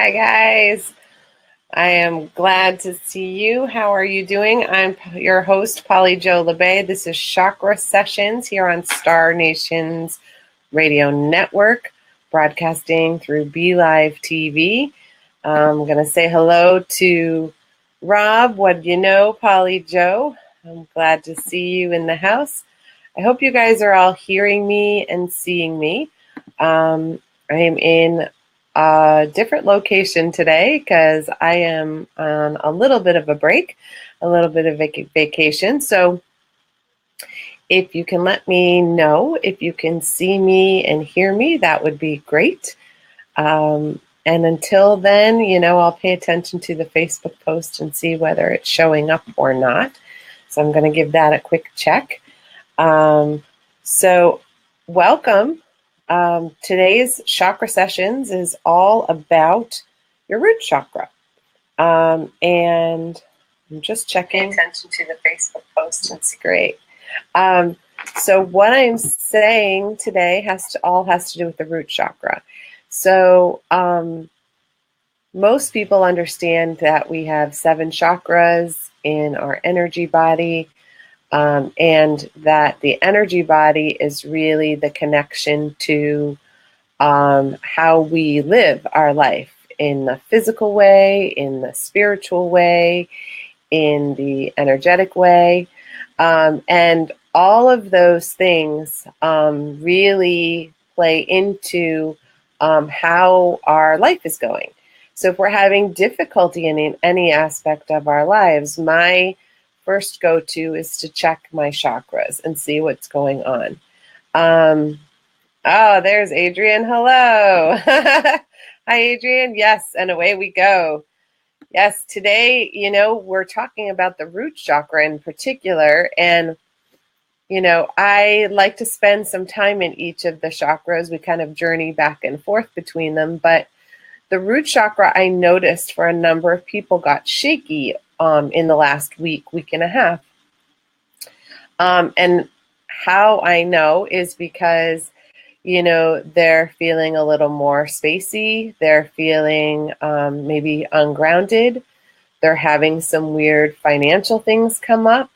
Hi, guys. I am glad to see you. How are you doing? I'm your host, Polly Jo Labbe. This is Chakra Sessions here on Star Nation's radio network, broadcasting through BeLive TV. I'm going to say hello to Rob. What do you know, Polly Jo? I'm glad to see you in the house. I hope you guys are all hearing me and seeing me. I am in a different location today because I am on a little bit of a break, a little bit of vacation. So if you can let me know if you can see me and hear me, that would be great. And until then, I'll pay attention to the Facebook post and see whether it's showing up or not. So I'm going to give that a quick check. So welcome. Today's Chakra Sessions is all about your root chakra. And I'm just checking. Pay attention to the Facebook post. It's great. So what I'm saying today has to do with the root chakra. So most people understand that we have 7 chakras in our energy body. And that the energy body is really the connection to how we live our life in the physical way, in the spiritual way, in the energetic way. And all of those things really play into how our life is going. So if we're having difficulty in any aspect of our lives, my first go-to is to check my chakras and see what's going on. Oh, there's Adrian. Hello. Hi, Adrian. Yes, and away we go. Yes, today, we're talking about the root chakra in particular. And, I like to spend some time in each of the chakras. We kind of journey back and forth between them. But the root chakra, I noticed for a number of people got shaky in the last week and a half. And how I know is because, they're feeling a little more spacey. They're feeling maybe ungrounded. They're having some weird financial things come up.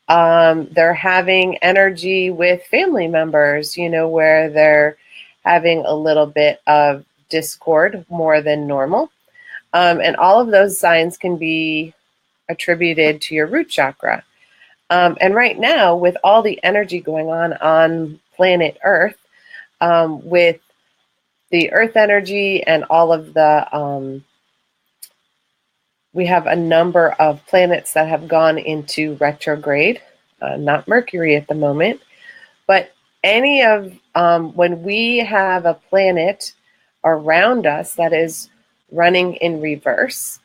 They're having energy with family members, where they're having a little bit of discord more than normal. And all of those signs can be attributed to your root chakra. And right now, with all the energy going on planet Earth, with the Earth energy and all of the, we have a number of planets that have gone into retrograde, not Mercury at the moment, but any of, when we have a planet around us that is running in reverse,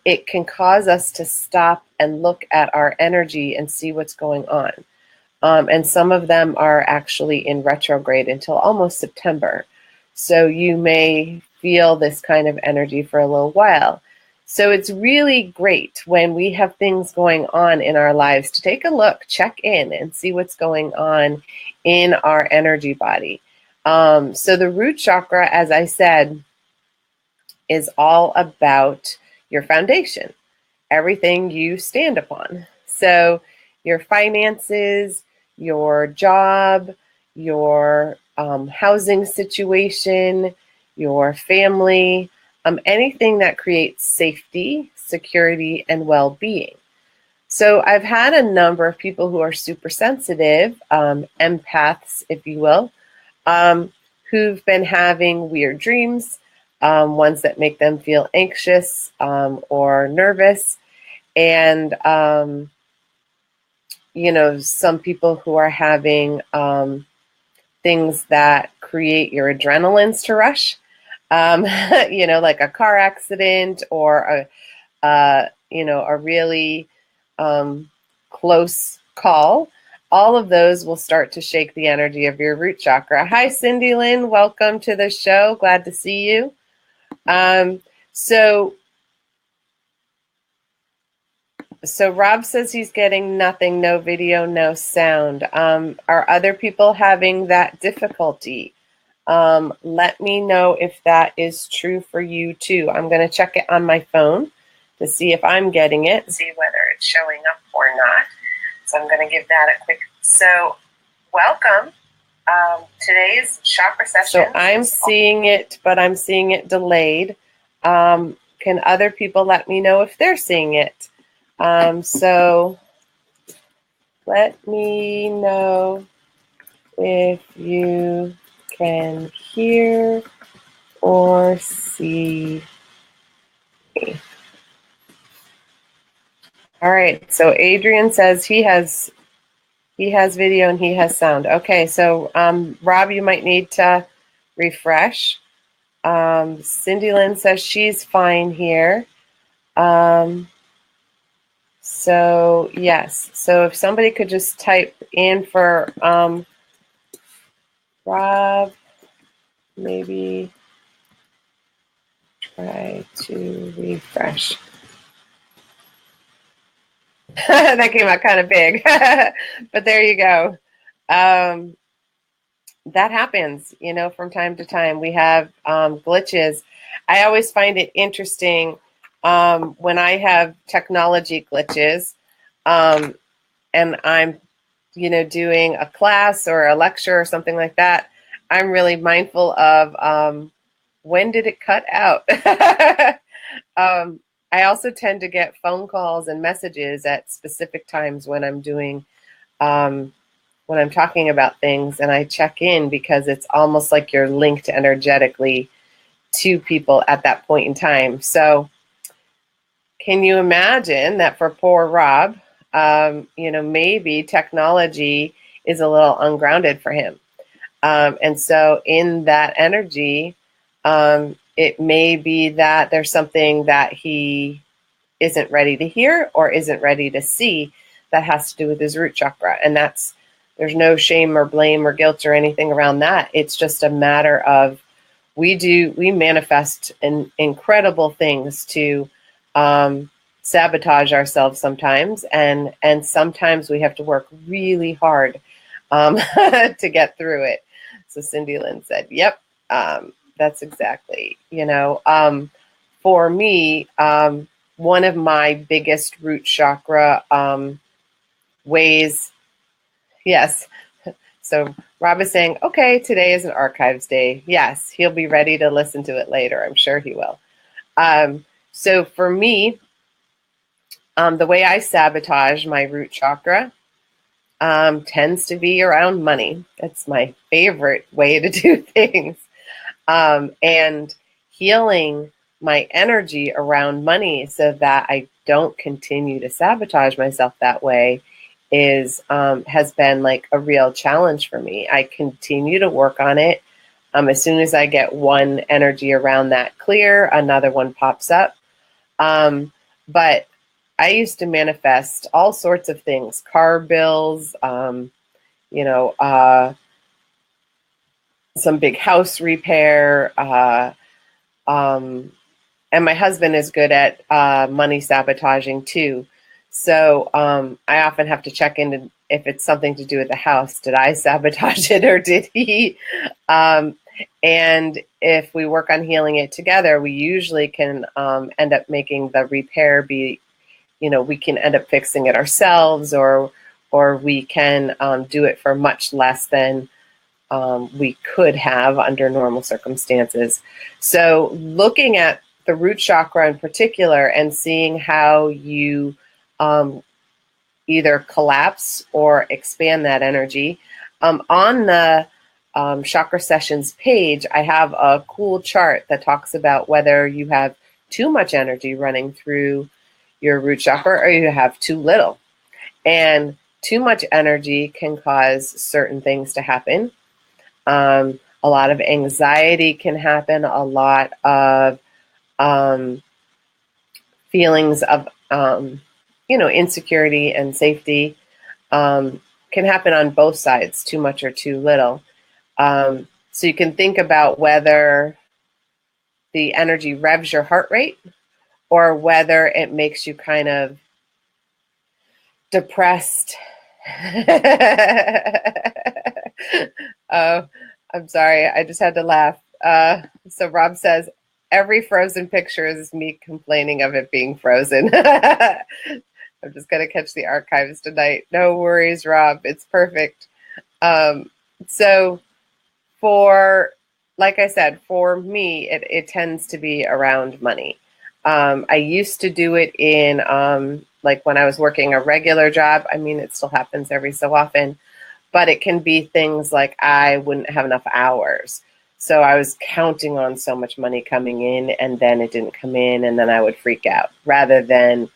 it can cause us to stop and look at our energy and see what's going on. And some of them are actually in retrograde until almost September. So you may feel this kind of energy for a little while. So it's really great when we have things going on in our lives to take a look, check in, and see what's going on in our energy body. So the root chakra, as I said, is all about your foundation, everything you stand upon. So your finances, your job, your housing situation, your family, anything that creates safety, security, and well-being. So I've had a number of people who are super sensitive, empaths, if you will, who've been having weird dreams, ones that make them feel anxious or nervous. And, some people who are having things that create your adrenalines to rush, like a car accident or a really close call. All of those will start to shake the energy of your root chakra. Hi, Cindy Lynn. Welcome to the show. Glad to see you. So Rob says he's getting nothing, no video, no sound. Are other people having that difficulty? Let me know if that is true for you too. I'm going to check it on my phone to see if I'm getting it, see whether it's showing up or not. So I'm going to give that a quick. So welcome. Today's Chakra Session. So I'm seeing it, but I'm seeing it delayed. Can other people let me know if they're seeing it? So let me know if you can hear or see me. All right, so Adrian says he has video and he has sound. Okay, so Rob, you might need to refresh. Cindy Lynn says she's fine here. So yes, so if somebody could just type in for Rob, maybe try to refresh. That came out kind of big, but there you go. That happens, you know, from time to time. We have glitches. I always find it interesting when I have technology glitches and I'm, you know, doing a class or a lecture or something like that. I'm really mindful of when did it cut out? I also tend to get phone calls and messages at specific times when I'm doing when I'm talking about things, and I check in because it's almost like you're linked energetically to people at that point in time. So can you imagine that for poor Rob, you know, maybe technology is a little ungrounded for him. And so in that energy, it may be that there's something that he isn't ready to hear or isn't ready to see that has to do with his root chakra. And there's no shame or blame or guilt or anything around that. It's just a matter of we manifest incredible things to sabotage ourselves sometimes, and sometimes we have to work really hard to get through it. So Cindy Lynn said, yep, that's exactly, you know, for me, one of my biggest root chakra ways. Yes. So Rob is saying, okay, today is an archives day. Yes, he'll be ready to listen to it later. I'm sure he will. So for me, the way I sabotage my root chakra tends to be around money. That's my favorite way to do things. And healing my energy around money so that I don't continue to sabotage myself that way has been like a real challenge for me. I continue to work on it. As soon as I get one energy around that clear, another one pops up. But I used to manifest all sorts of things, car bills, you know, some big house repair. And my husband is good at money sabotaging too. So I often have to check in if it's something to do with the house. Did I sabotage it or did he? And if we work on healing it together, we usually can end up making the repair be, you know, we can end up fixing it ourselves, or we can do it for much less than we could have under normal circumstances. So looking at the root chakra in particular and seeing how you either collapse or expand that energy. On the Chakra Sessions page, I have a cool chart that talks about whether you have too much energy running through your root chakra or you have too little. And too much energy can cause certain things to happen. A lot of anxiety can happen, a lot of feelings of, you know, insecurity and safety can happen on both sides, too much or too little. So you can think about whether the energy revs your heart rate or whether it makes you kind of depressed. I'm sorry, I just had to laugh. So Rob says, every frozen picture is me complaining of it being frozen. I'm just going to catch the archives tonight. No worries, Rob. It's perfect. So for, like I said, for me, it tends to be around money. I used to do it in, like when I was working a regular job. I mean, it still happens every so often, but it can be things like I wouldn't have enough hours. So I was counting on so much money coming in, and then it didn't come in, and then I would freak out rather than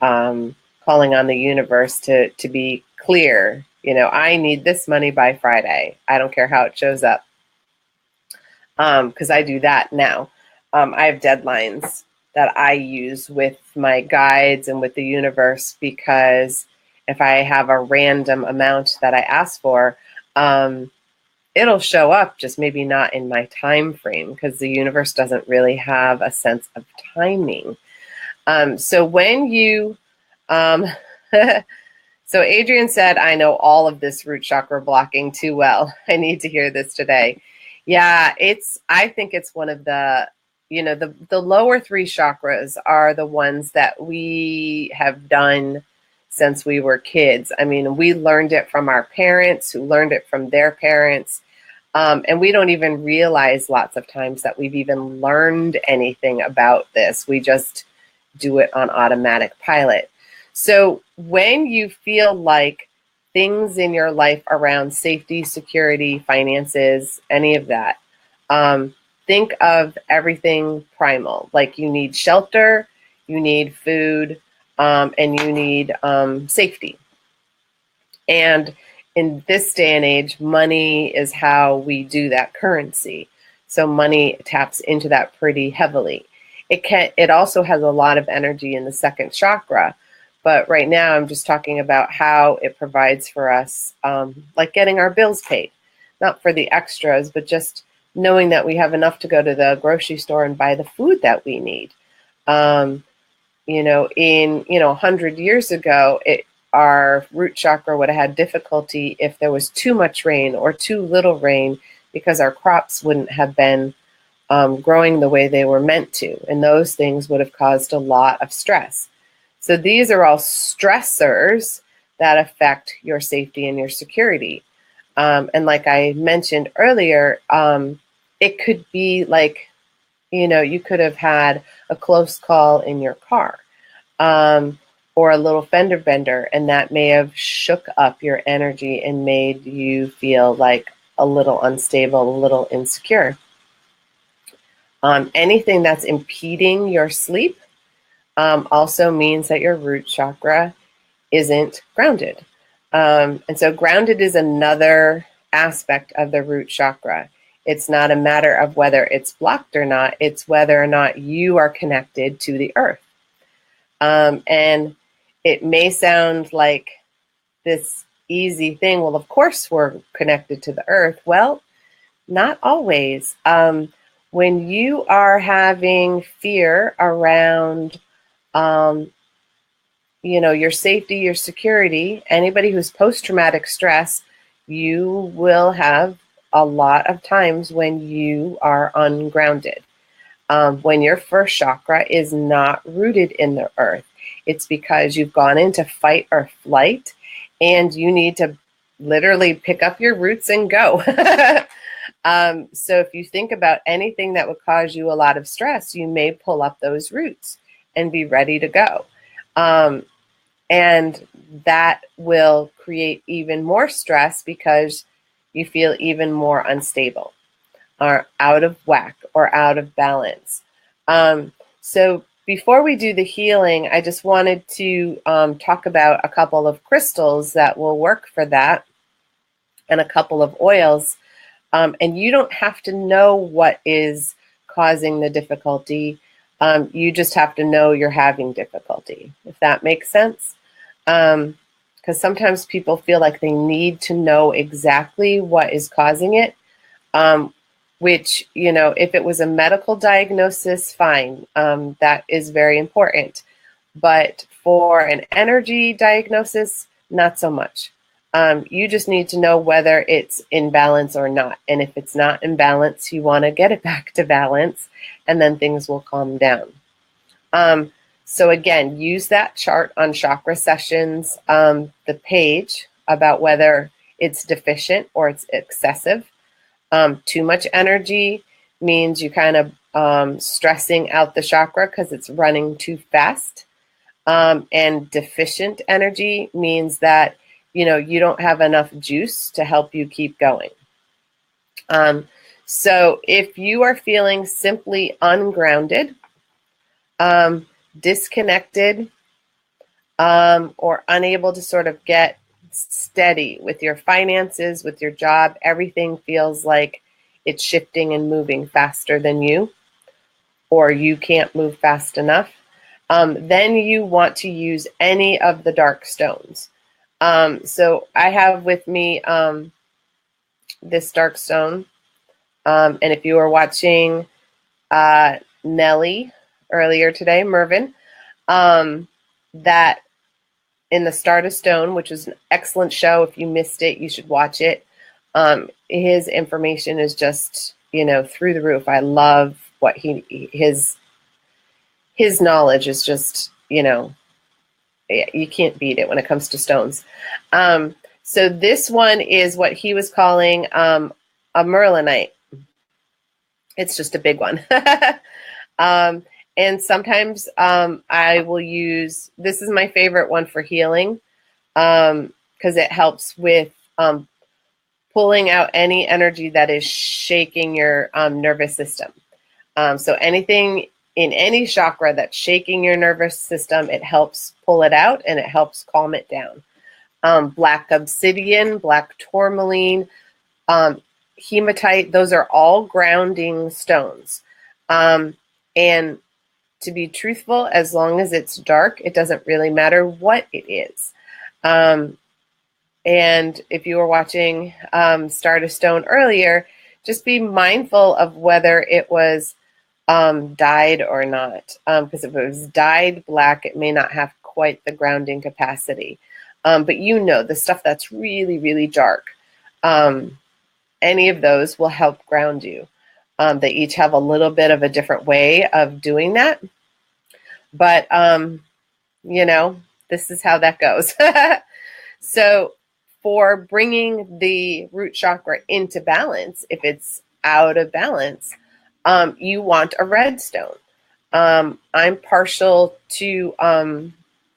calling on the universe to be clear. I need this money by Friday. I don't care how it shows up, because I do that now. I have deadlines that I use with my guides and with the universe, because if I have a random amount that I ask for, it'll show up, just maybe not in my time frame, because the universe doesn't really have a sense of timing. So when you, so Adrian said, I know all of this root chakra blocking too well. I need to hear this today. Yeah, I think it's one of the, the lower three chakras are the ones that we have done since we were kids. I mean, we learned it from our parents, who learned it from their parents. And we don't even realize lots of times that we've even learned anything about this. We just do it on automatic pilot. So when you feel like things in your life around safety, security, finances, any of that, think of everything primal. Like you need shelter, you need food, and you need safety. And in this day and age, money is how we do that currency. So money taps into that pretty heavily. It also has a lot of energy in the second chakra. But right now, I'm just talking about how it provides for us, like getting our bills paid, not for the extras, but just knowing that we have enough to go to the grocery store and buy the food that we need. 100 years ago, our root chakra would have had difficulty if there was too much rain or too little rain, because our crops wouldn't have been growing the way they were meant to. And those things would have caused a lot of stress. So these are all stressors that affect your safety and your security. And like I mentioned earlier, it could be like, you could have had a close call in your car, or a little fender bender, and that may have shook up your energy and made you feel like a little unstable, a little insecure. Anything that's impeding your sleep also means that your root chakra isn't grounded. And so grounded is another aspect of the root chakra. It's not a matter of whether it's blocked or not. It's whether or not you are connected to the earth. And it may sound like this easy thing. Well, of course we're connected to the earth. Well, not always. When you are having fear around your safety, your security, anybody who's post-traumatic stress, you will have a lot of times when you are ungrounded. When your first chakra is not rooted in the earth, it's because you've gone into fight or flight, and you need to literally pick up your roots and go. So if you think about anything that would cause you a lot of stress, you may pull up those roots and be ready to go. And that will create even more stress because you feel even more unstable or out of whack or out of balance. So before we do the healing, I just wanted to talk about a couple of crystals that will work for that, and a couple of oils. And you don't have to know what is causing the difficulty. You just have to know you're having difficulty, if that makes sense. Because sometimes people feel like they need to know exactly what is causing it, which, if it was a medical diagnosis, fine. That is very important. But for an energy diagnosis, not so much. You just need to know whether it's in balance or not. And if it's not in balance, you want to get it back to balance, and then things will calm down. So again, use that chart on Chakra Sessions, the page, about whether it's deficient or it's excessive. Too much energy means you kind of stressing out the chakra because it's running too fast. And deficient energy means that, you don't have enough juice to help you keep going. So if you are feeling simply ungrounded, disconnected, or unable to sort of get steady with your finances, with your job, everything feels like it's shifting and moving faster than you, or you can't move fast enough, then you want to use any of the dark stones. So I have with me this dark stone. And if you were watching Nellie earlier today, Mervyn, that in the Start a Stone, which is an excellent show. If you missed it, you should watch it. His information is just, through the roof. I love what his knowledge is just, you can't beat it when it comes to stones. So this one is what he was calling a Merlinite. It's just a big one. And sometimes I will use, this is my favorite one for healing, because it helps with pulling out any energy that is shaking your nervous system. So anything in any chakra that's shaking your nervous system, it helps pull it out and it helps calm it down. Black obsidian, black tourmaline, hematite, those are all grounding stones. And to be truthful, as long as it's dark, it doesn't really matter what it is. And if you were watching Start a Stone earlier, just be mindful of whether it was dyed or not. Because if it was dyed black, it may not have quite the grounding capacity. But the stuff that's really, really dark, any of those will help ground you. They each have a little bit of a different way of doing that. But, this is how that goes. So for bringing the root chakra into balance, if it's out of balance, you want a red stone. I'm partial to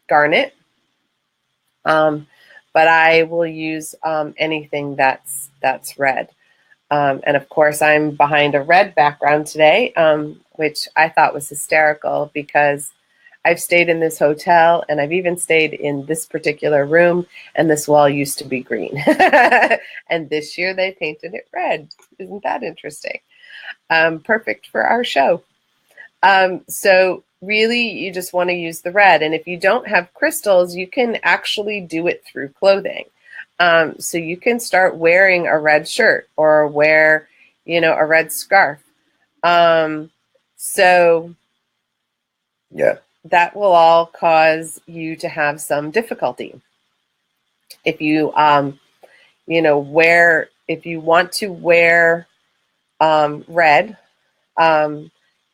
garnet, but I will use anything that's red. And of course, I'm behind a red background today, which I thought was hysterical because I've stayed in this hotel and I've even stayed in this particular room, and this wall used to be green. And this year they painted it red. Isn't that interesting? Perfect for our show. So really, you just want to use the red. And if you don't have crystals, you can actually do it through clothing. So you can start wearing a red shirt or wear, a red scarf. So yeah, that will all cause you to have some difficulty. If you, if you want to wear red,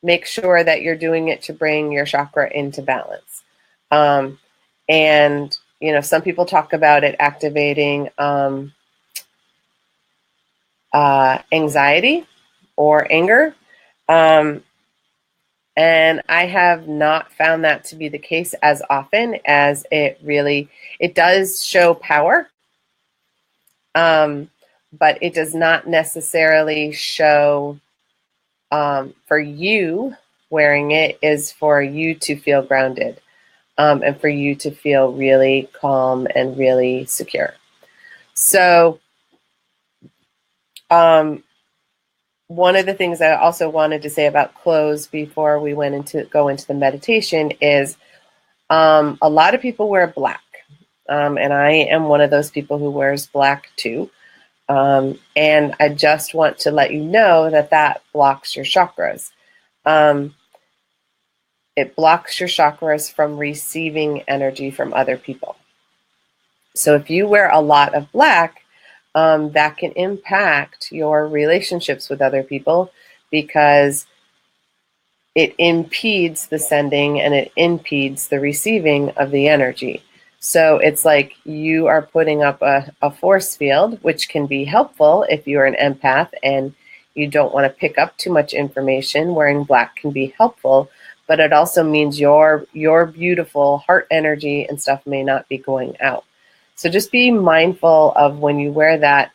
make sure that you're doing it to bring your chakra into balance. And some people talk about it activating anxiety or anger. And I have not found that to be the case as often as it does show power, but it does not necessarily show, for you wearing it is for you to feel grounded. And for you to feel really calm and really secure. So one of the things I also wanted to say about clothes before we go into the meditation is a lot of people wear black. And I am one of those people who wears black too. And I just want to let you know that blocks your chakras. It blocks your chakras from receiving energy from other people. So if you wear a lot of black, that can impact your relationships with other people because it impedes the sending and it impedes the receiving of the energy. So it's like you are putting up a force field, which can be helpful if you're an empath and you don't want to pick up too much information. Wearing black can be helpful, but it also means your beautiful heart energy and stuff may not be going out. So just be mindful of when you wear that.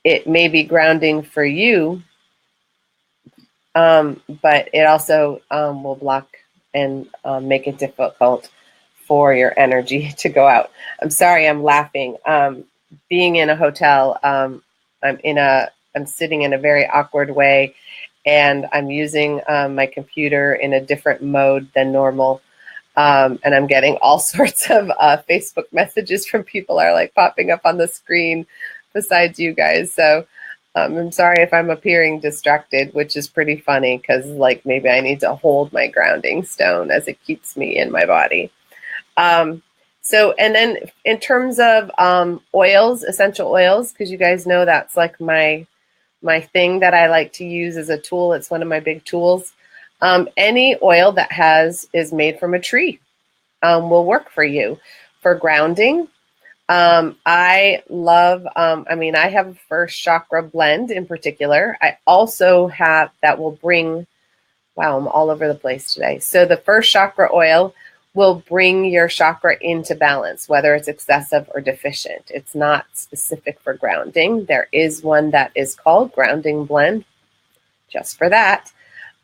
It may be grounding for you, but it also will block and make it difficult for your energy to go out. I'm sorry, I'm laughing. Being in a hotel, I'm sitting in a very awkward way, and I'm using my computer in a different mode than normal. And I'm getting all sorts of Facebook messages from people are like popping up on the screen besides you guys. So I'm sorry if I'm appearing distracted, which is pretty funny because like maybe I need to hold my grounding stone as it keeps me in my body. So, and then in terms of oils, essential oils, because you guys know that's like my thing that I like to use as a tool. It's one of my big tools. Any oil that is made from a tree will work for you for grounding. I love, I have a first chakra blend in particular. I also have that will bring, wow, I'm all over the place today. So the first chakra oil will bring your chakra into balance, whether it's excessive or deficient. It's not specific for grounding. There is one that is called Grounding Blend just for that.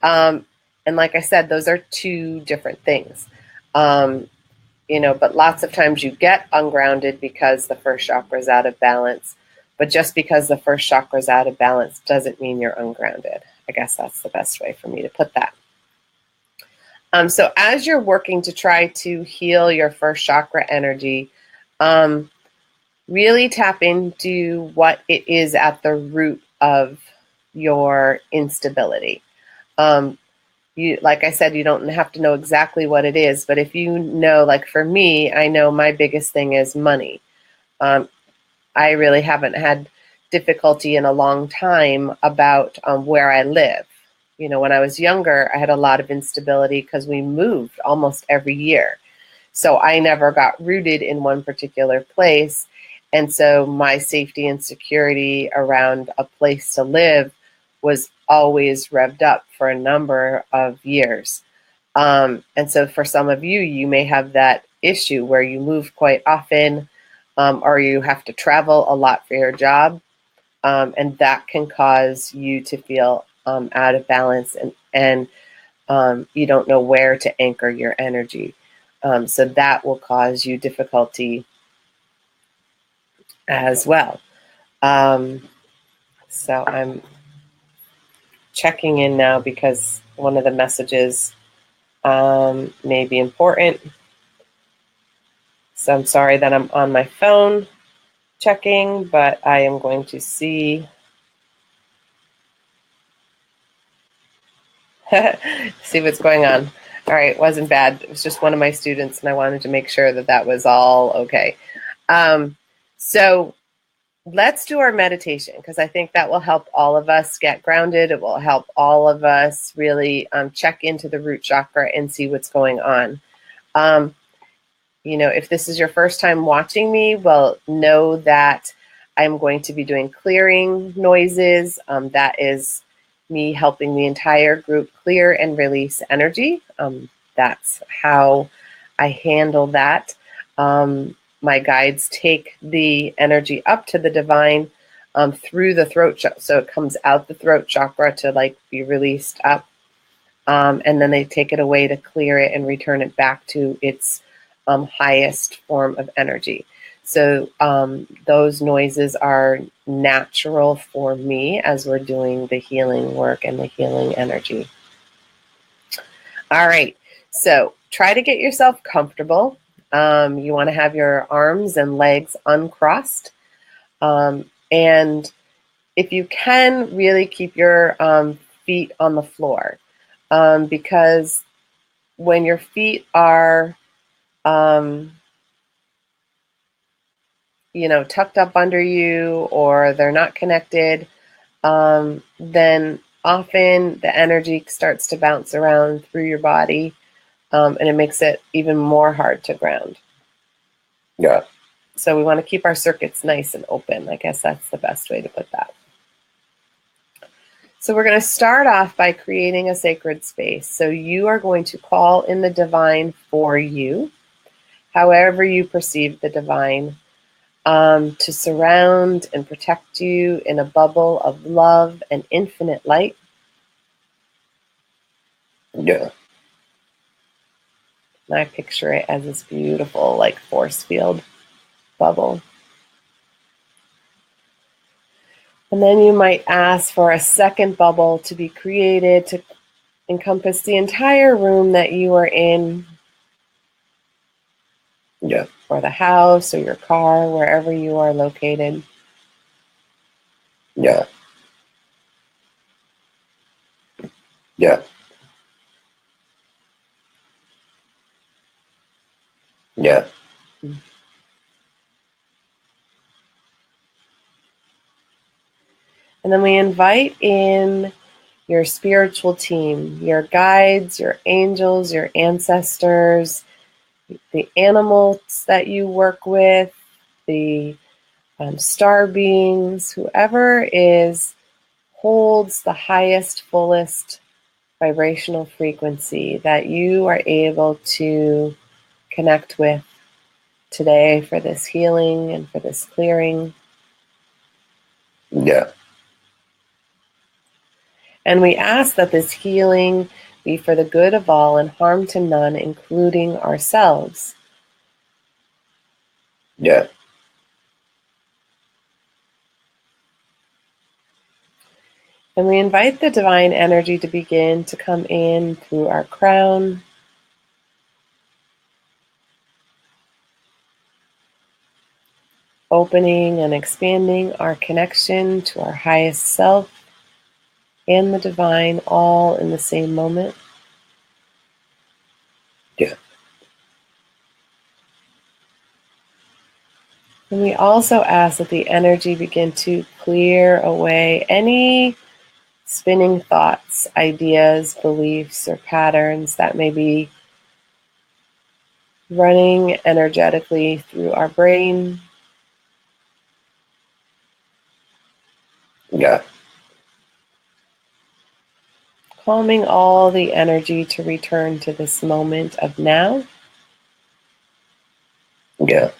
And like I said, those are two different things. But lots of times you get ungrounded because the first chakra is out of balance. But just because the first chakra is out of balance doesn't mean you're ungrounded. I guess that's the best way for me to put that. So as you're working to try to heal your first chakra energy, really tap into what it is at the root of your instability. Like I said, you don't have to know exactly what it is, but if you know, like for me, I know my biggest thing is money. I really haven't had difficulty in a long time about where I live. When I was younger, I had a lot of instability because we moved almost every year. So I never got rooted in one particular place. And so my safety and security around a place to live was always revved up for a number of years. And so for some of you, you may have that issue where you move quite often, or you have to travel a lot for your job. And that can cause you to feel out of balance and you don't know where to anchor your energy. So that will cause you difficulty as well. So I'm checking in now because one of the messages may be important. So I'm sorry that I'm on my phone checking, but I am going to see what's going on. All right, it wasn't bad. It was just one of my students, and I wanted to make sure that that was all okay. So let's do our meditation because I think that will help all of us get grounded. It will help all of us really check into the root chakra and see what's going on. If this is your first time watching me, well, know that I'm going to be doing clearing noises. That is me helping the entire group clear and release energy. That's how I handle that. My guides take the energy up to the divine through the throat chakra. So it comes out the throat chakra to be released up. And then they take it away to clear it and return it back to its highest form of energy. So those noises are natural for me as we're doing the healing work and the healing energy. All right, so try to get yourself comfortable. You want to have your arms and legs uncrossed. And if you can, really keep your feet on the floor. Because when your feet are tucked up under you, or they're not connected, then often the energy starts to bounce around through your body, and it makes it even more hard to ground. Yeah. So we want to keep our circuits nice and open. I guess that's the best way to put that. So we're going to start off by creating a sacred space. So you are going to call in the divine for you, however you perceive the divine, to surround and protect you in a bubble of love and infinite light. Yeah. And I picture it as this beautiful, like, force field bubble. And then you might ask for a second bubble to be created to encompass the entire room that you are in. Yeah. Or the house or your car, wherever you are located. Yeah. Yeah. Yeah. And then we invite in your spiritual team, your guides, your angels, your ancestors, the animals that you work with, the star beings, whoever holds the highest, fullest vibrational frequency that you are able to connect with today for this healing and for this clearing. Yeah. And we ask that this healing be for the good of all and harm to none, including ourselves. Yeah. And we invite the divine energy to begin to come in through our crown, opening and expanding our connection to our highest self and the divine, all in the same moment. Yeah. And we also ask that the energy begin to clear away any spinning thoughts, ideas, beliefs, or patterns that may be running energetically through our brain. Yeah. Calming all the energy to return to this moment of now. Yeah.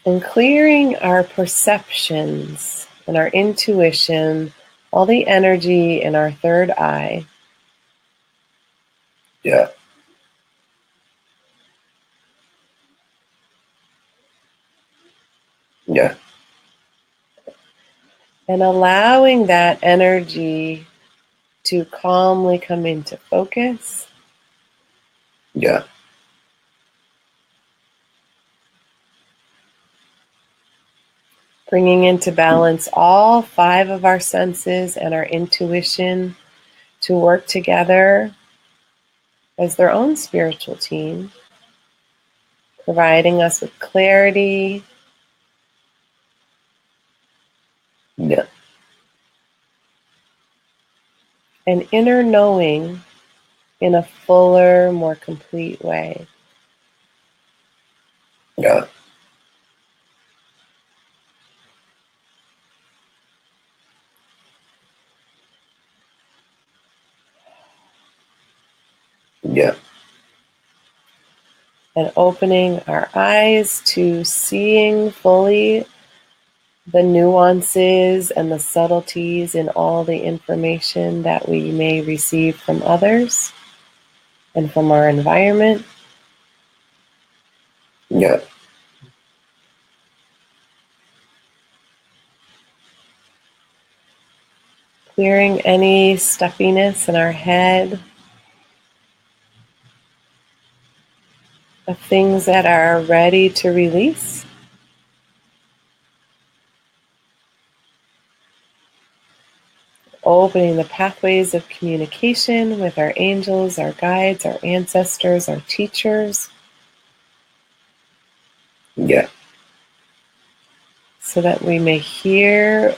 And clearing our perceptions and our intuition, all the energy in our third eye. Yeah. Yeah. And allowing that energy to calmly come into focus. Yeah. Bringing into balance all 5 of our senses and our intuition to work together as their own spiritual team, providing us with clarity, Yeah. and inner knowing in a fuller, more complete way. Yeah. Yeah. And opening our eyes to seeing fully the nuances and the subtleties in all the information that we may receive from others and from our environment. Yeah. Clearing any stuffiness in our head of things that are ready to release. Opening the pathways of communication with our angels, our guides, our ancestors, our teachers, Yeah. so that we may hear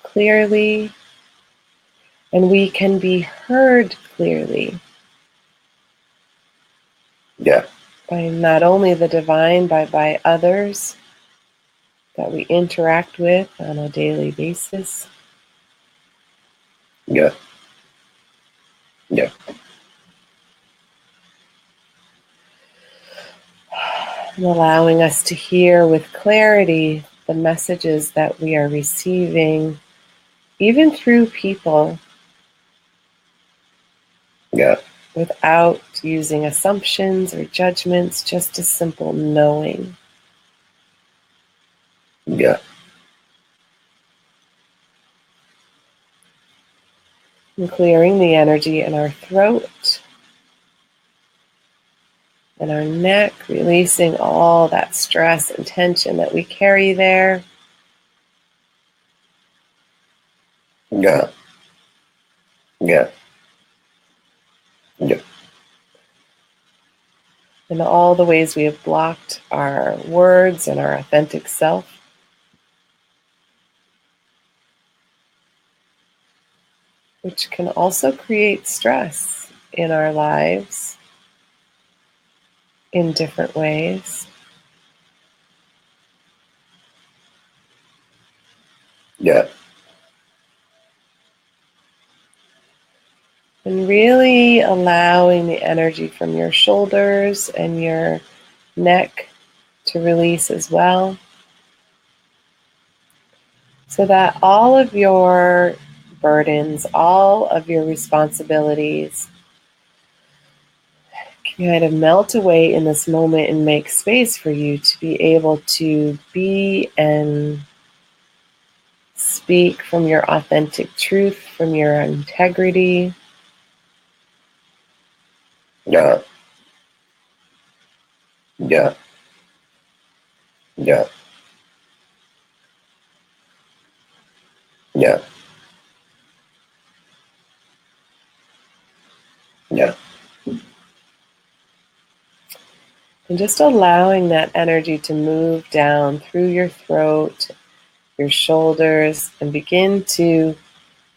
clearly and we can be heard clearly Yeah. by not only the divine, but by others that we interact with on a daily basis. Yeah. Yeah. And allowing us to hear with clarity the messages that we are receiving, even through people, Yeah. without using assumptions or judgments, just a simple knowing. Yeah. And clearing the energy in our throat and our neck, releasing all that stress and tension that we carry there. Yeah. Yeah. Yeah. And all the ways we have blocked our words and our authentic self. Which can also create stress in our lives in different ways. Yeah. And really allowing the energy from your shoulders and your neck to release as well. So that all of your burdens, all of your responsibilities can kind of melt away in this moment and make space for you to be able to be and speak from your authentic truth, from your integrity. Yeah. Yeah. Yeah. Yeah. Yeah. And just allowing that energy to move down through your throat, your shoulders, and begin to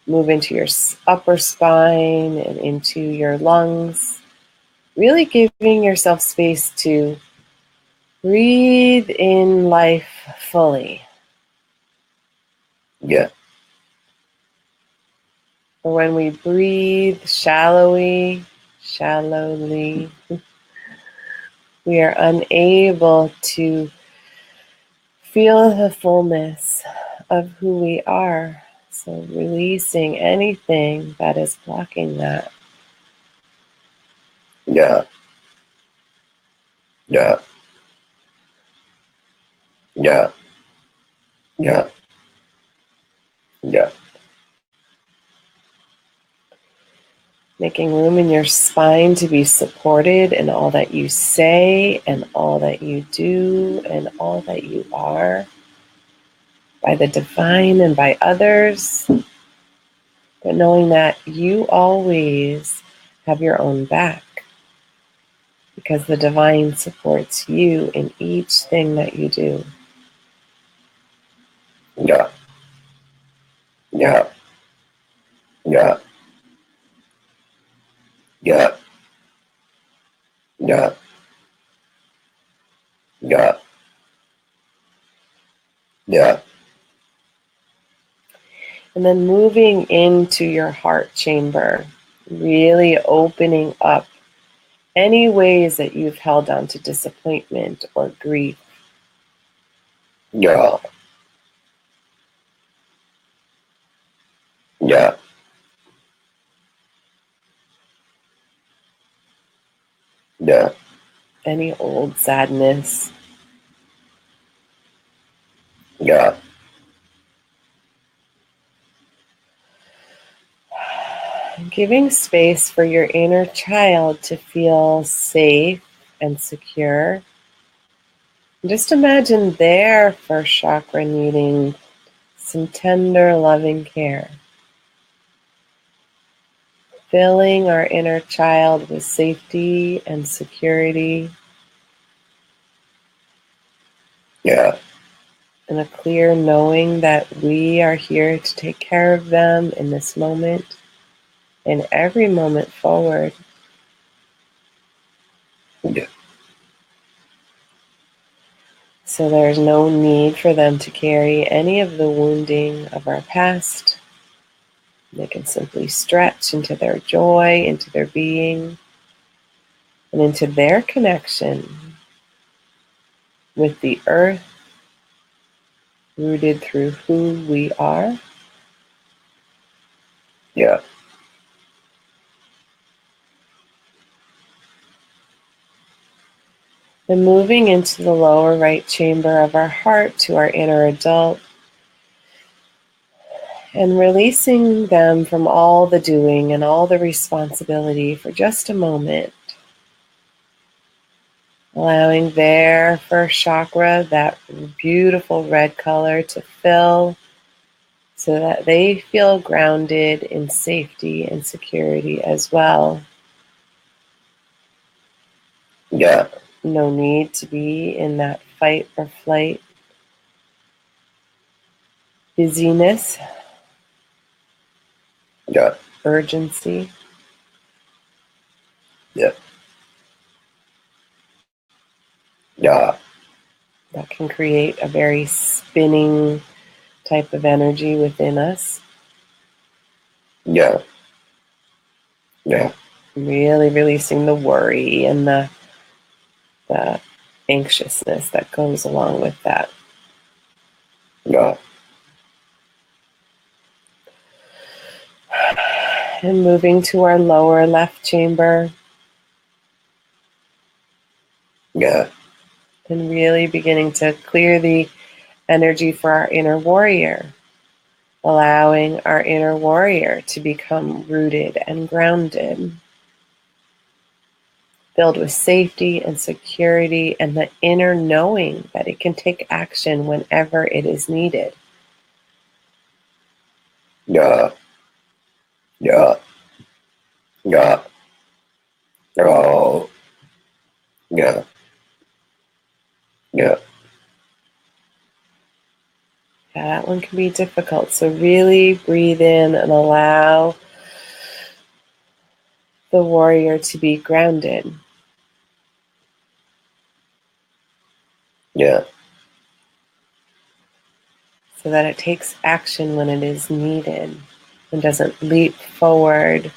move into your upper spine and into your lungs. Really giving yourself space to breathe in life fully. Yeah. For when we breathe shallowly, we are unable to feel the fullness of who we are. So releasing anything that is blocking that. Yeah. Yeah. Yeah. Yeah. Yeah. Making room in your spine to be supported in all that you say and all that you do and all that you are by the divine and by others. But knowing that you always have your own back because the divine supports you in each thing that you do. Yeah. Yeah. Yeah. Yeah. Yeah. Yeah. Yeah. And then moving into your heart chamber, really opening up any ways that you've held on to disappointment or grief. Yeah. Yeah. Yeah. Any old sadness. Yeah. Giving space for your inner child to feel safe and secure. And just imagine their first chakra needing some tender, loving care. filling our inner child with safety and security, Yeah. and a clear knowing that we are here to take care of them in this moment and every moment forward. Yeah. So there's no need for them to carry any of the wounding of our past. They can simply stretch into their joy, into their being, and into their connection with the earth, rooted through who we are. Yeah. And moving into the lower right chamber of our heart to our inner adult, and releasing them from all the doing and all the responsibility for just a moment. Allowing their first chakra, that beautiful red color, to fill so that they feel grounded in safety and security as well. Yeah. No need to be in that fight or flight busyness, Yeah. urgency. Yeah. Yeah. That can create a very spinning type of energy within us. Yeah. Yeah. Really releasing the worry and the anxiousness that goes along with that. Yeah. And moving to our lower left chamber, Yeah. and really beginning to clear the energy for our inner warrior, allowing our inner warrior to become rooted and grounded, filled with safety and security and the inner knowing that it can take action whenever it is needed. Yeah. Yeah. Yeah. Oh. Yeah. Yeah. Yeah, that one can be difficult. So really breathe in and allow the warrior to be grounded. Yeah. So that it takes action when it is needed and doesn't leap forward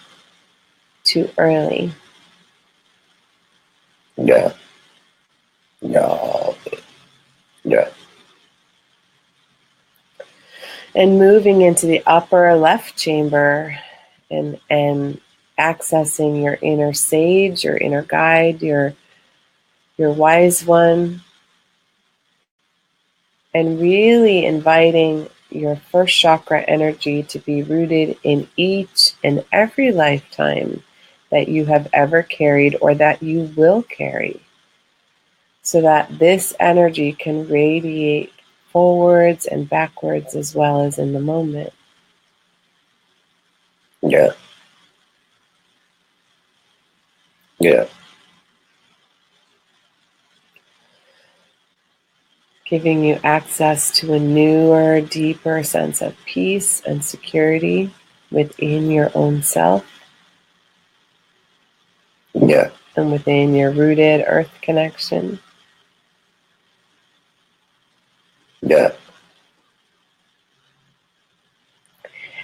too early. Yeah. Yeah. Yeah. And moving into the upper left chamber and accessing your inner sage, your inner guide, your wise one, and really inviting your first chakra energy to be rooted in each and every lifetime that you have ever carried or that you will carry, so that this energy can radiate forwards and backwards as well as in the moment. Yeah. Yeah. Giving you access to a newer, deeper sense of peace and security within your own self Yeah. and within your rooted earth connection. Yeah.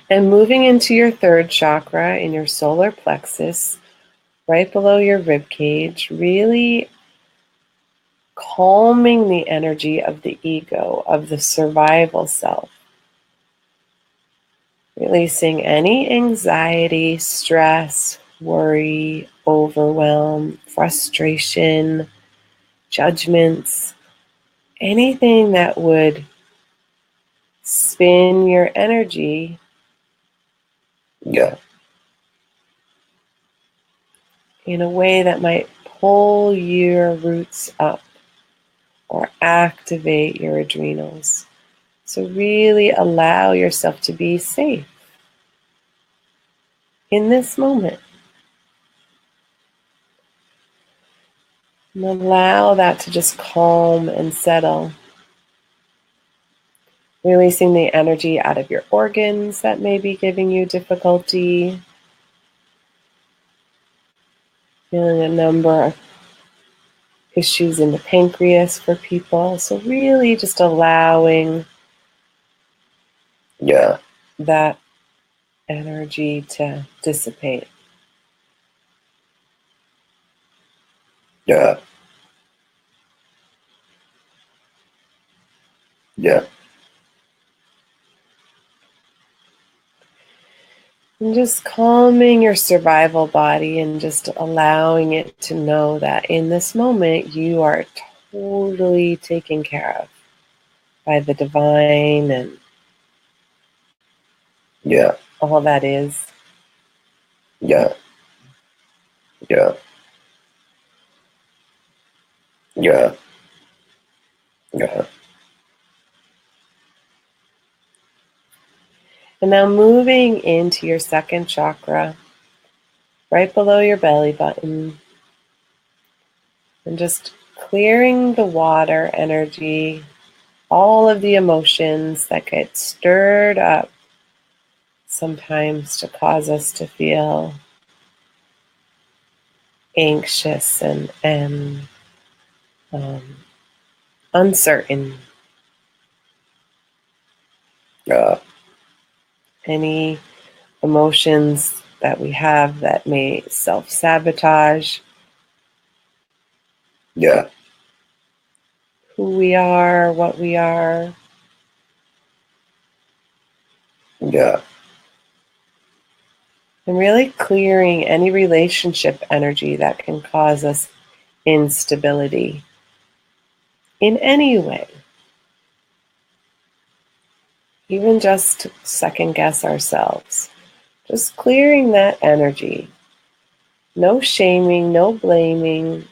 And moving into your third chakra in your solar plexus, right below your rib cage, really calming the energy of the ego, of the survival self. Releasing any anxiety, stress, worry, overwhelm, frustration, judgments, anything that would spin your energy Yeah. in a way that might pull your roots up or activate your adrenals. So really allow yourself to be safe in this moment. And allow that to just calm and settle. Releasing the energy out of your organs that may be giving you difficulty. Feeling a number of issues in the pancreas for people. So really just allowing that energy to dissipate. Yeah. And just calming your survival body and just allowing it to know that in this moment you are totally taken care of by the divine and all that is. Yeah. And now moving into your second chakra, right below your belly button, and just clearing the water energy, all of the emotions that get stirred up sometimes to cause us to feel anxious and uncertain. Any emotions that we have that may self-sabotage who we are, what we are. And really clearing any relationship energy that can cause us instability in any way. Even just to second guess ourselves. Just clearing that energy. No shaming, no blaming.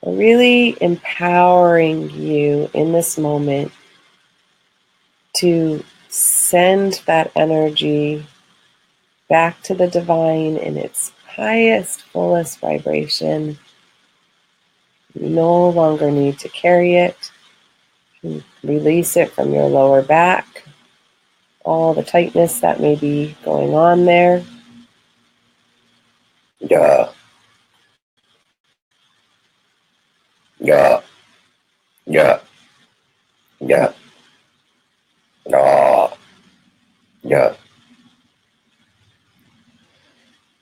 Really empowering you in this moment to send that energy back to the divine in its highest, fullest vibration. You no longer need to carry it. You release it from your lower back, all the tightness that may be going on there.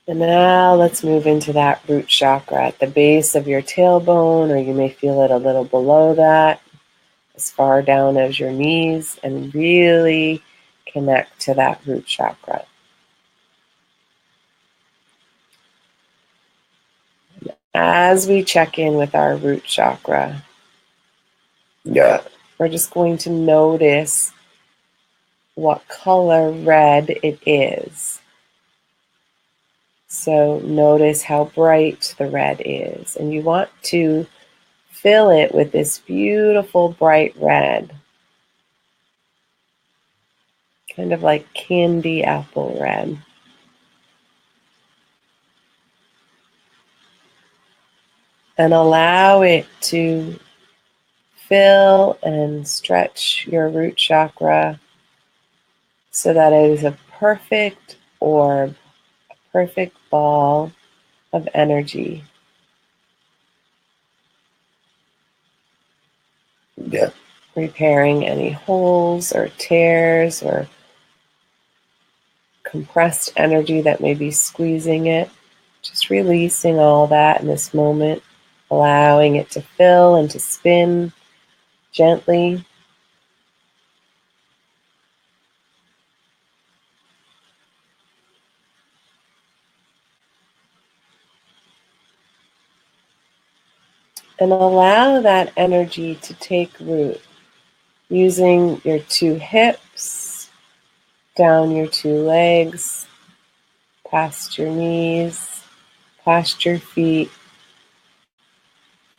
And now let's move into that root chakra at the base of your tailbone, or you may feel it a little below that, as far down as your knees, and really connect to that root chakra. As we check in with our root chakra, we're just going to notice what color red it is. So notice how bright the red is. And you want to fill it with this beautiful bright red. Kind of like candy apple red. And allow it to fill and stretch your root chakra so that it is a perfect orb, a perfect ball of energy. Repairing any holes or tears or compressed energy that may be squeezing it. Just releasing all that in this moment, allowing it to fill and to spin gently. And allow that energy to take root using your two hips, down your two legs, past your knees, past your feet,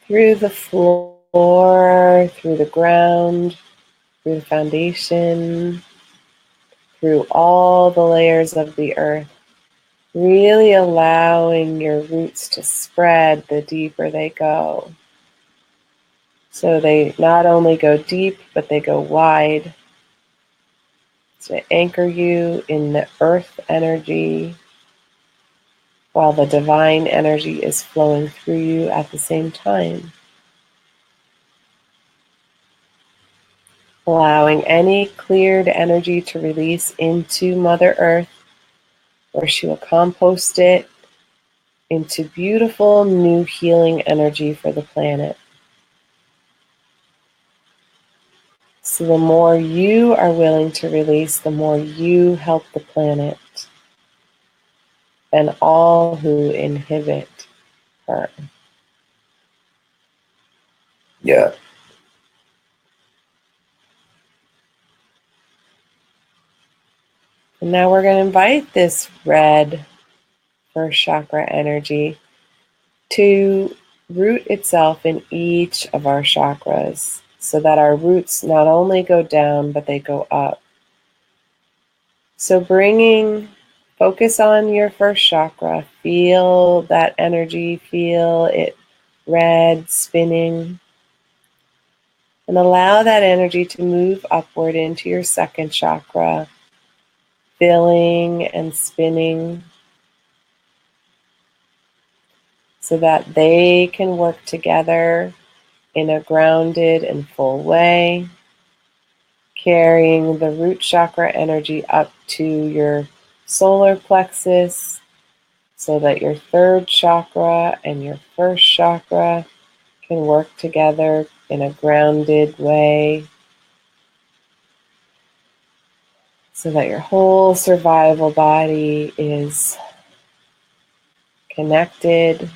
through the floor, through the ground, through the foundation, through all the layers of the earth, really allowing your roots to spread the deeper they go. So they not only go deep, but they go wide to anchor you in the earth energy while the divine energy is flowing through you at the same time. Allowing any cleared energy to release into Mother Earth, where she will compost it into beautiful new healing energy for the planet. So the more you are willing to release, the more you help the planet and all who inhibit her. Yeah. And now we're going to invite this red first chakra energy to root itself in each of our chakras so that our roots not only go down, but they go up. So focus on your first chakra. Feel that energy, feel it red spinning. And allow that energy to move upward into your second chakra, filling and spinning so that they can work together in a grounded and full way, carrying the root chakra energy up to your solar plexus so that your third chakra and your first chakra can work together in a grounded way so that your whole survival body is connected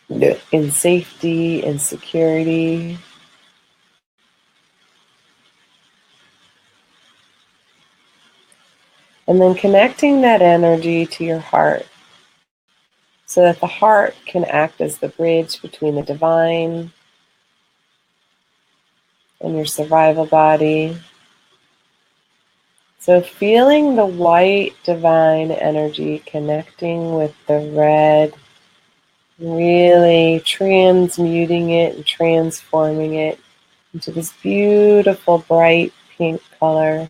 Yeah. in safety and security. And then connecting that energy to your heart so that the heart can act as the bridge between the divine and your survival body. So feeling the white divine energy connecting with the red, really transmuting it and transforming it into this beautiful bright pink color,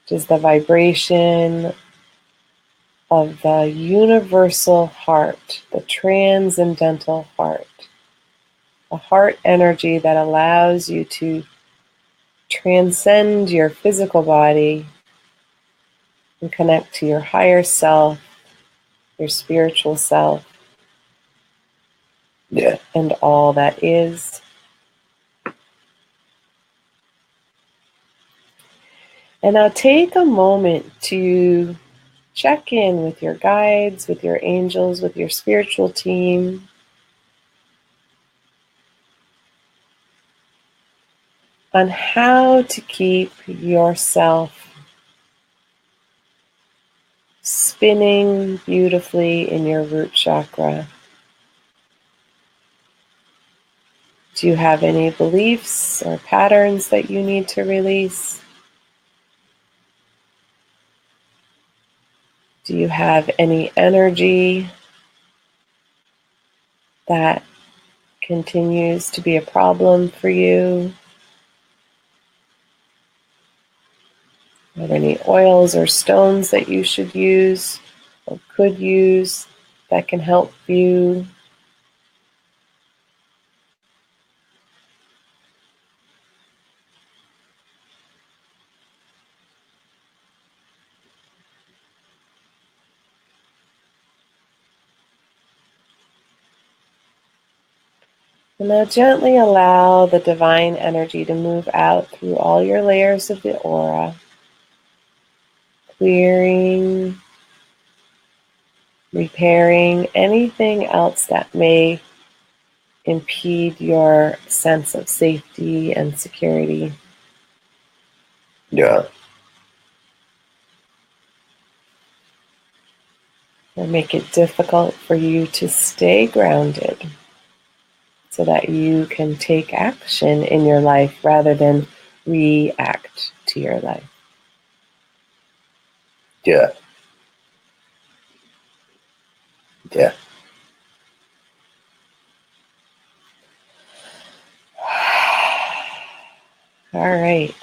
which is the vibration of the universal heart, the transcendental heart, the heart energy that allows you to transcend your physical body and connect to your higher self, your spiritual self, Yeah. and all that is. And now take a moment to check in with your guides, with your angels, with your spiritual team. On how to keep yourself spinning beautifully in your root chakra. Do you have any beliefs or patterns that you need to release? Do you have any energy that continues to be a problem for you? Are there any oils or stones that you should use or could use that can help you? And now gently allow the divine energy to move out through all your layers of the aura, clearing, repairing anything else that may impede your sense of safety and security. Yeah. Or make it difficult for you to stay grounded. so that you can take action in your life rather than react to your life. Yeah. Yeah. All right.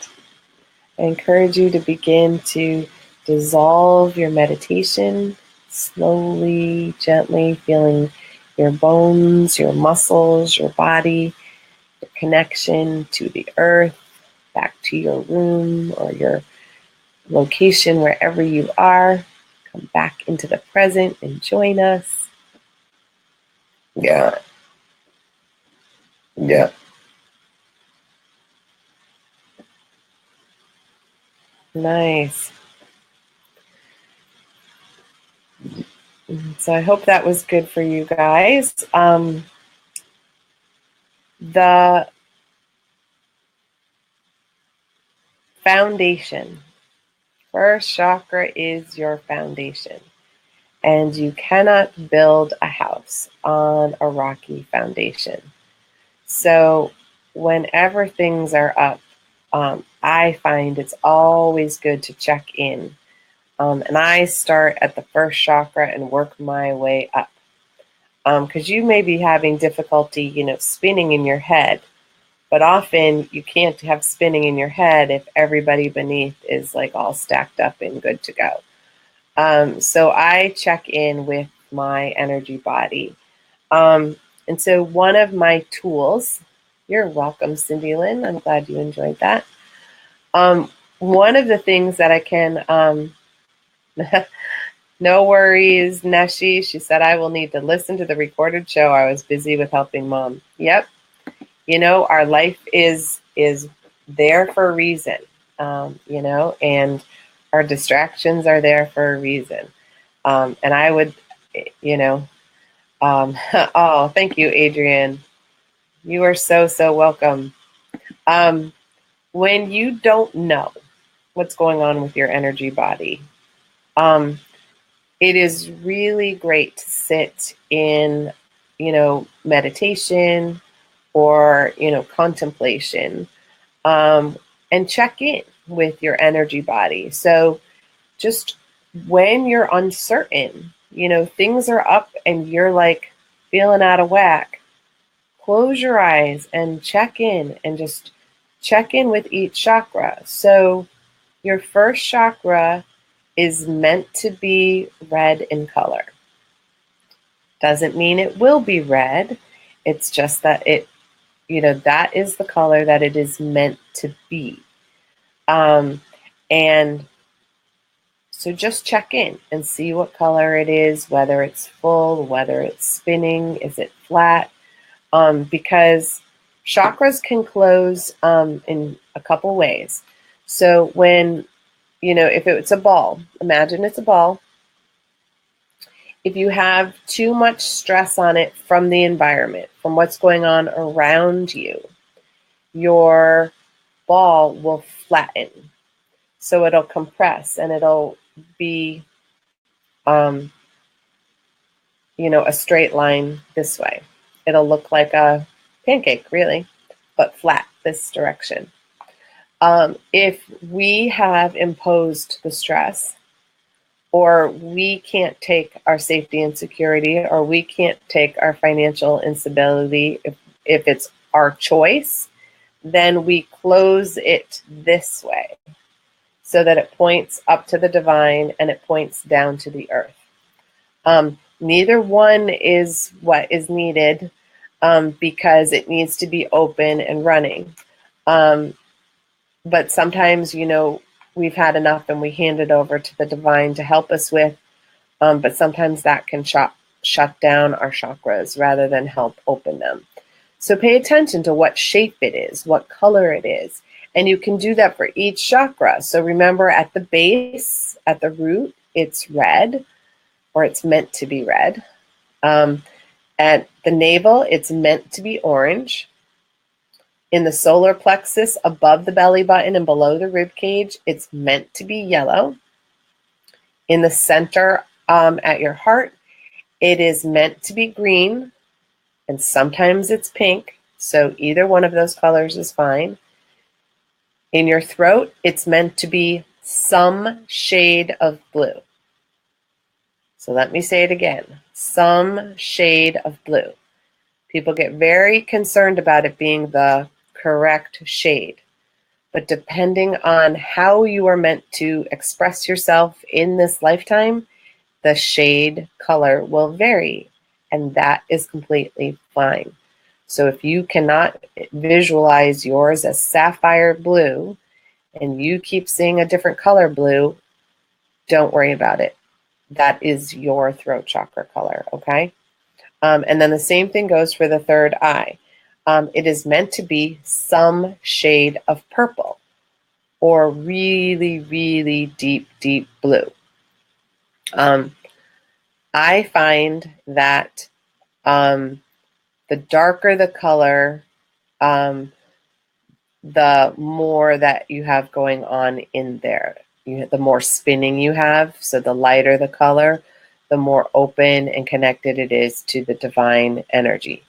I encourage you to begin to dissolve your meditation slowly, gently, feeling your bones, your muscles, your body, your connection to the earth, back to your room or your location, wherever you are. Come back into the present and join us. Yeah. Yeah. Nice. So I hope that was good for you guys. The foundation. First chakra is your foundation. And you cannot build a house on a rocky foundation. So whenever things are up, I find it's always good to check in. And I start at the first chakra and work my way up. Because you may be having difficulty, spinning in your head. But often you can't have spinning in your head if everybody beneath is like all stacked up and good to go. So I check in with my energy body. And so one of my tools, you're welcome, Cindy Lynn. I'm glad you enjoyed that. One of the things that I can, no worries, Neshi. She said, I will need to listen to the recorded show. I was busy with helping mom. Yep. Our life is there for a reason, and our distractions are there for a reason. And I would, oh, thank you, Adrienne. You are so, so welcome. When you don't know what's going on with your energy body, it is really great to sit in, meditation or, contemplation, and check in with your energy body. So just when you're uncertain, things are up and you're like feeling out of whack, close your eyes and check in and just check in with each chakra. So your first chakra is meant to be red in color. Doesn't mean it will be red. It's just that that is the color that it is meant to be. And so just check in and see what color it is, whether it's full, whether it's spinning, is it flat? Because chakras can close in a couple ways. So when, if it's a ball, imagine it's a ball. If you have too much stress on it from the environment, from what's going on around you, your ball will flatten. So it'll compress and it'll be, a straight line this way. It'll look like a pancake, really, but flat this direction. If we have imposed the stress, or we can't take our safety and security, or we can't take our financial instability, if it's our choice, then we close it this way so that it points up to the divine and it points down to the earth. Neither one is what is needed, because it needs to be open and running. But sometimes, we've had enough and we hand it over to the divine to help us with, but sometimes that can shut down our chakras rather than help open them. So pay attention to what shape it is, what color it is, and you can do that for each chakra. So remember, at the base, at the root, it's red, or it's meant to be red. At the navel, it's meant to be orange. In the solar plexus, above the belly button and below the rib cage, it's meant to be yellow. In the center, at your heart, it is meant to be green. and sometimes it's pink. So either one of those colors is fine. In your throat, it's meant to be some shade of blue. So let me say it again, some shade of blue. People get very concerned about it being the correct shade. But depending on how you are meant to express yourself in this lifetime, the shade color will vary, and that is completely fine. So if you cannot visualize yours as sapphire blue and you keep seeing a different color blue, don't worry about it. That is your throat chakra color, okay? And then the same thing goes for the third eye. It is meant to be some shade of purple or really, really deep, deep blue. I find that the darker the color, the more that you have going on in there. The more spinning you have, so the lighter the color, the more open and connected it is to the divine energy.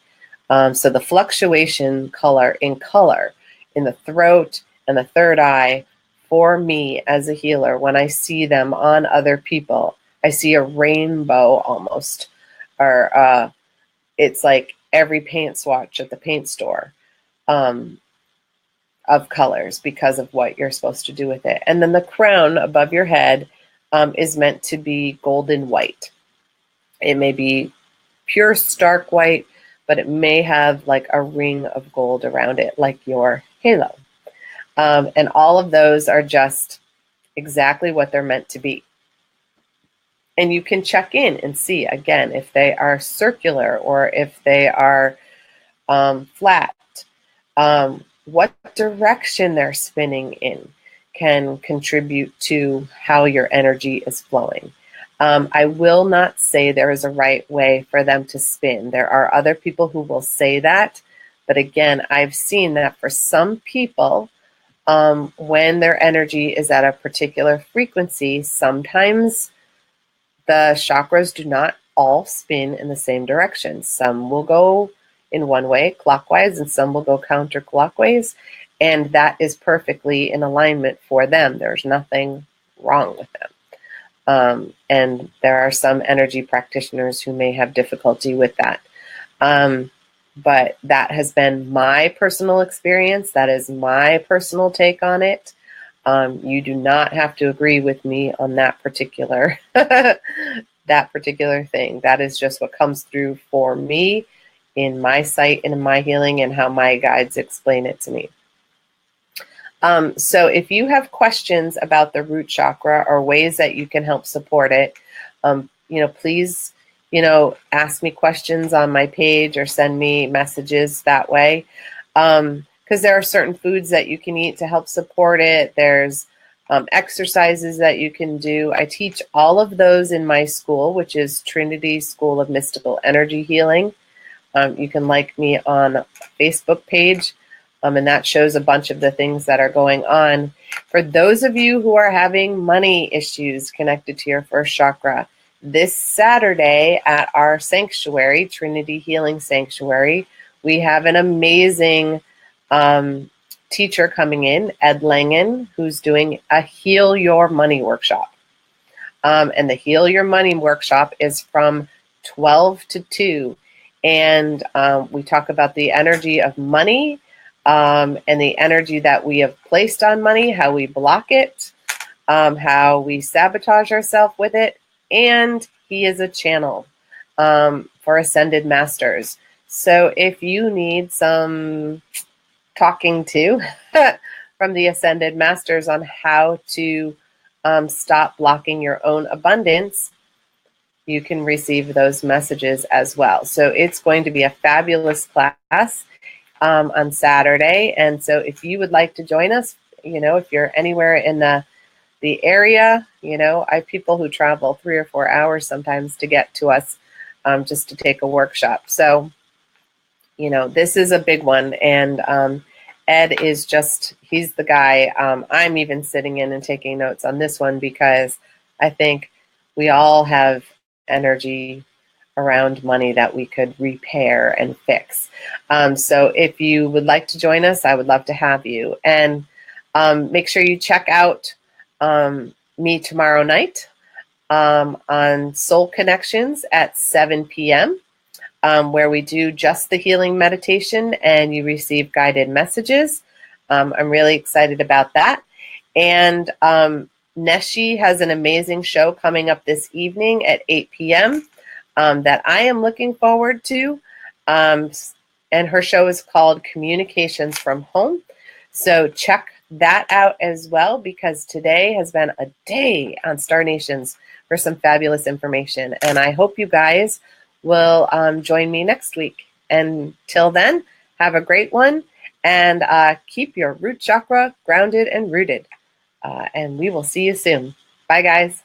So the fluctuation color in the throat and the third eye, for me as a healer, when I see them on other people, I see a rainbow almost, or it's like every paint swatch at the paint store of colors because of what you're supposed to do with it. And then the crown above your head is meant to be golden white. It may be pure stark white, but it may have like a ring of gold around it, like your halo. And all of those are just exactly what they're meant to be. And you can check in and see, again, if they are circular or if they are flat. What direction they're spinning in can contribute to how your energy is flowing. I will not say there is a right way for them to spin. There are other people who will say that. But again, I've seen that for some people, when their energy is at a particular frequency, sometimes the chakras do not all spin in the same direction. Some will go in one way, clockwise, and some will go counterclockwise. And that is perfectly in alignment for them. There's nothing wrong with them. And there are some energy practitioners who may have difficulty with that. But that has been my personal experience. That is my personal take on it. You do not have to agree with me on that particular that particular thing. That is just what comes through for me in my sight and in my healing and how my guides explain it to me. So if you have questions about the root chakra or ways that you can help support it, please, ask me questions on my page or send me messages that way. Because there are certain foods that you can eat to help support it. There's exercises that you can do. I teach all of those in my school, which is Trinity School of Mystical Energy Healing. You can like me on a Facebook page, and that shows a bunch of the things that are going on. For those of you who are having money issues connected to your first chakra, this Saturday at our sanctuary, Trinity Healing Sanctuary, we have an amazing teacher coming in, Ed Langen, who's doing a Heal Your Money workshop. And the Heal Your Money workshop is from 12 to 2. And we talk about the energy of money and the energy that we have placed on money, how we block it, how we sabotage ourselves with it. And he is a channel for Ascended Masters. So if you need some talking to from the Ascended Masters on how to stop blocking your own abundance, you can receive those messages as well. So it's going to be a fabulous class on Saturday. And so if you would like to join us, if you're anywhere in the area, I have people who travel 3 or 4 hours sometimes to get to us just to take a workshop. So, this is a big one. And Ed is he's the guy. I'm even sitting in and taking notes on this one because I think we all have energy around money that we could repair and fix. So if you would like to join us, I would love to have you. And make sure you check out me tomorrow night on Soul Connections at 7 p.m., where we do just the healing meditation and you receive guided messages. I'm really excited about that. And Neshi has an amazing show coming up this evening at 8 p.m. That I am looking forward to. And her show is called Communications from Home. So check that out as well, because today has been a day on Star Nations for some fabulous information. And I hope you guys will join me next week. And till then, have a great one, and keep your root chakra grounded and rooted. And we will see you soon. Bye, guys.